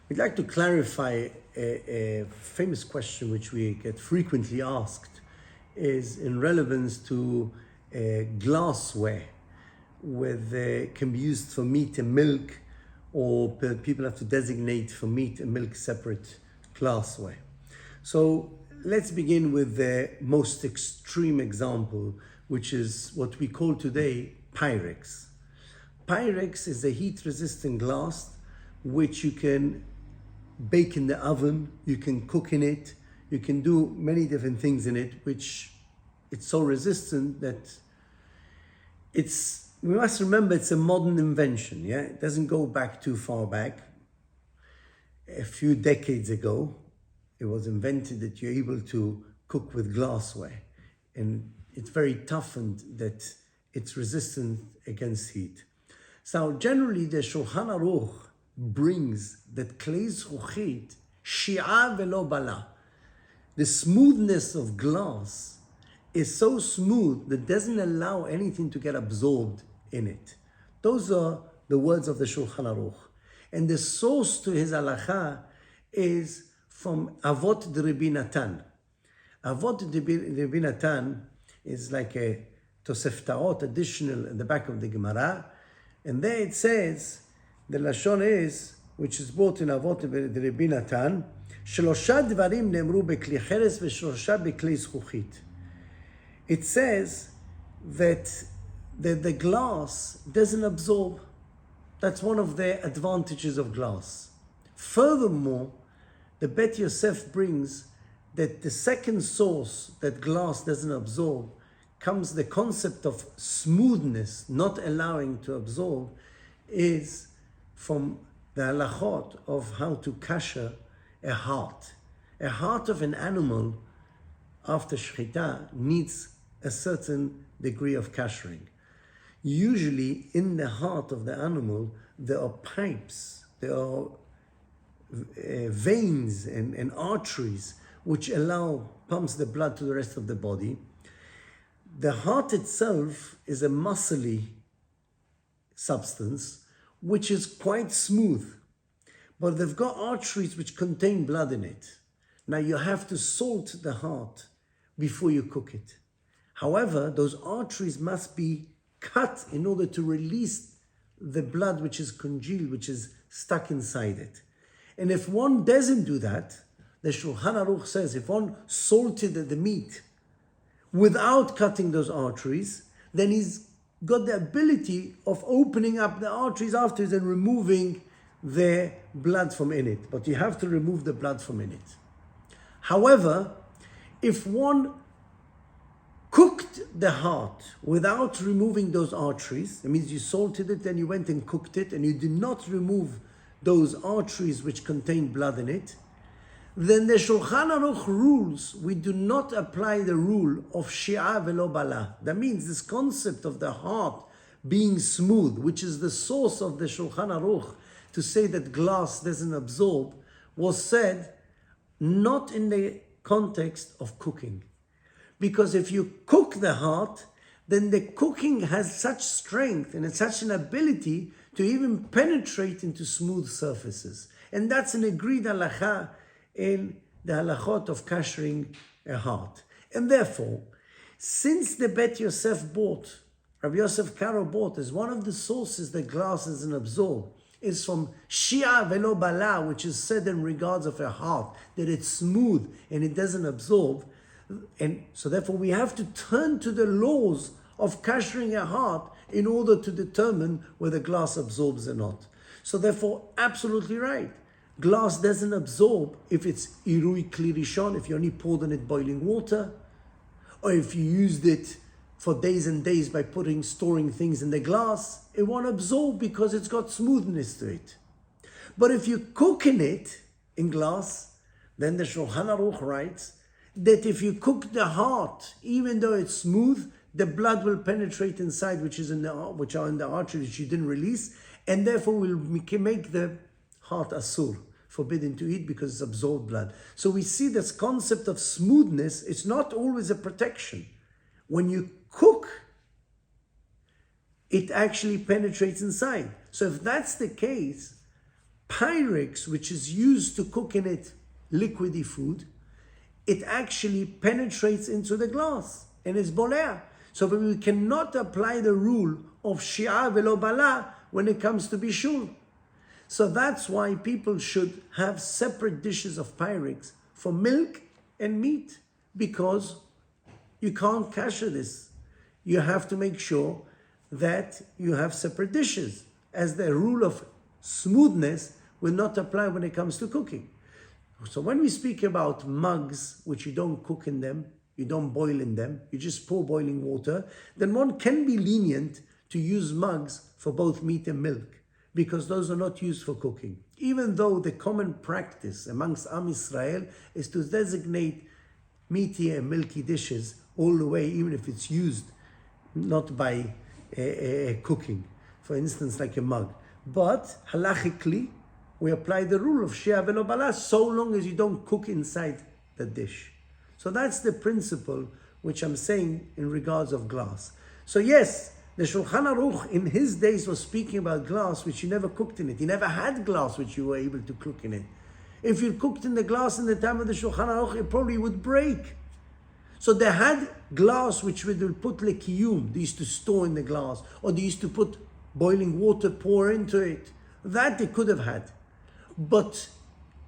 We'd like to clarify a famous question which we get frequently asked, is in relevance to glassware, whether it can be used for meat and milk, or people have to designate for meat and milk separate glassware. So let's begin with the most extreme example, which is what we call today Pyrex. Pyrex is a heat-resistant glass which you can bake in the oven, you can cook in it, you can do many different things in it, which it's so resistant that we must remember it's a modern invention, yeah? It doesn't go back too far back. A few decades ago, it was invented that you're able to cook with glassware, and it's very toughened that it's resistant against heat. So generally the Shulchan Aruch brings that klei zchuchit shi'a velo bala. The smoothness of glass is so smooth that doesn't allow anything to get absorbed in it. Those are the words of the Shulchan Aruch. And the source to his halacha is from Avot de Rabbi Natan. Avot de Rabbi Natan is like a Toseftaot additional in the back of the Gemara. And there it says, the Lashon is, which is brought in Avot de Rabbi Natan, Shlosha dvarim ne'emru bekli cheres v'shlosha bekli zchuchit. It says that the glass doesn't absorb. That's one of the advantages of glass. Furthermore, the Bet Yosef brings that the second source that glass doesn't absorb comes the concept of smoothness, not allowing to absorb, is from the halachot of how to kasher a heart. A heart of an animal after shechita needs a certain degree of kashering. Usually in the heart of the animal there are pipes, there are veins and arteries which pumps the blood to the rest of the body. The heart itself is a muscly substance which is quite smooth, but they've got arteries which contain blood in it. Now you have to salt the heart before you cook it. However, those arteries must be cut in order to release the blood which is congealed, which is stuck inside it. And if one doesn't do that, the Shulchan Aruch says, if one salted the meat without cutting those arteries, then he's got the ability of opening up the arteries afterwards and removing the blood from in it. But you have to remove the blood from in it. However, if one cooked the heart without removing those arteries, that means you salted it, then you went and cooked it, and you did not remove those arteries which contain blood in it, then the Shulchan Aruch rules, we do not apply the rule of shi'a velo bala. That means this concept of the heart being smooth, which is the source of the Shulchan Aruch to say that glass doesn't absorb, was said not in the context of cooking. Because if you cook the heart, then the cooking has such strength and it's such an ability to even penetrate into smooth surfaces. And that's an agreed halacha in the halachot of kashering a heart. And therefore, since the Bet Yosef bought, Rabbi Yosef Karo bought, as one of the sources that glass doesn't absorb, is from shi'a velo bala, which is said in regards of a heart, that it's smooth and it doesn't absorb. And so therefore we have to turn to the laws of kashering a heart in order to determine whether glass absorbs or not. So therefore, absolutely right. Glass doesn't absorb if it's irui kli rishon, if you only poured in it boiling water, or if you used it for days and days by storing things in the glass, it won't absorb because it's got smoothness to it. But if you cook in it, in glass, then the Shulchan Aruch writes that if you cook the heart, even though it's smooth, the blood will penetrate inside, which are in the arteries which you didn't release, and therefore will make the heart asur, forbidden to eat because it's absorbed blood. So we see this concept of smoothness, it's not always a protection. When you cook, it actually penetrates inside. So if that's the case, Pyrex, which is used to cook in it liquidy food, it actually penetrates into the glass and is bolea. So we cannot apply the rule of shi'a velo bala when it comes to bishul. So that's why people should have separate dishes of Pyrex for milk and meat, because you can't kasher this. You have to make sure that you have separate dishes, as the rule of smoothness will not apply when it comes to cooking. So when we speak about mugs, which you don't cook in them, you don't boil in them, you just pour boiling water, then one can be lenient to use mugs for both meat and milk, because those are not used for cooking. Even though the common practice amongst Am Yisrael is to designate meaty and milky dishes all the way, even if it's used not by cooking, for instance, like a mug. But halachically, we apply the rule of shi'a velo bala so long as you don't cook inside the dish. So that's the principle which I'm saying in regards of glass. So yes, the Shulchan Aruch in his days was speaking about glass which you never cooked in it. He never had glass which you were able to cook in it. If you cooked in the glass in the time of the Shulchan Aruch, it probably would break. So they had glass which they would put lekiyum, they used to store in the glass, or they used to put boiling water, pour into it. That they could have had. But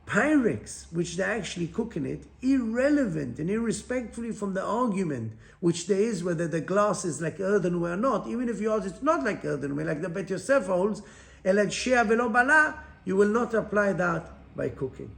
Pyrex, which they actually cook in it, irrelevant and irrespectfully from the argument which there is whether the glass is like earthenware or not, even if yours it's not like earthenware, like the Bet Yosef holds, elad shi'a velo bala, you will not apply that by cooking.